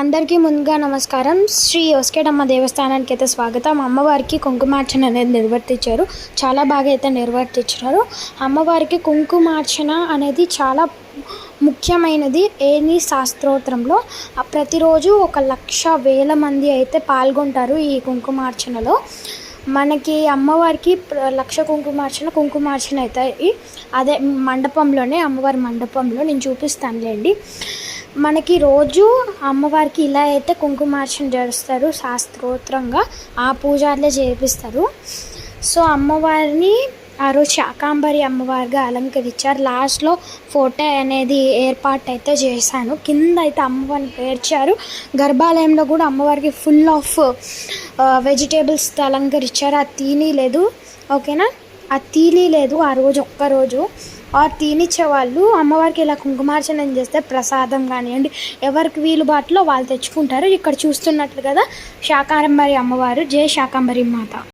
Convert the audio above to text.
అందరికీ ముందుగా నమస్కారం. శ్రీ ఒస్కేటమ్మ దేవస్థానానికి అయితే స్వాగతం. అమ్మవారికి కుంకుమార్చన అనేది నిర్వర్తించారు. చాలా బాగా అయితే నిర్వర్తించారు. అమ్మవారికి కుంకుమార్చన అనేది చాలా ముఖ్యమైనది. ఏని శాస్త్రోత్రంలో ప్రతిరోజు 1,00,000 మంది అయితే పాల్గొంటారు ఈ కుంకుమార్చనలో. మనకి అమ్మవారికి 1,00,000 కుంకుమార్చన అవుతాయి. అదే మండపంలోనే, అమ్మవారి మండపంలో నేను చూపిస్తానులేండి. మనకి రోజు అమ్మవారికి ఇలా అయితే కుంకుమార్చన చేస్తారు. శాస్త్రోత్రంగా ఆ పూజారులే చేపిస్తారు. సో అమ్మవారిని ఆ రోజు శాకాంబరి అమ్మవారిగా అలంకరించారు. లాస్ట్లో ఫోటో అనేది ఏర్పాటు అయితే చేశాను. కింద అయితే అమ్మవారిని పేర్చారు. గర్భాలయంలో కూడా అమ్మవారికి ఫుల్ ఆఫ్ వెజిటేబుల్స్తో అలంకరించారు. అది తీయలేదు, ఓకేనా? అది తీయలేదు ఆ రోజు ఒక్కరోజు. తీనిచ్చే వాళ్ళు అమ్మవారికి ఇలా కుంకుమార్చన చేస్తే ప్రసాదం కానివ్వండి, ఎవరికి వీలుబాటులో వాళ్ళు తెచ్చుకుంటారు. ఇక్కడ చూస్తున్నట్లు కదా శాకాంబరి అమ్మవారు. జై శాకాంబరి మాత.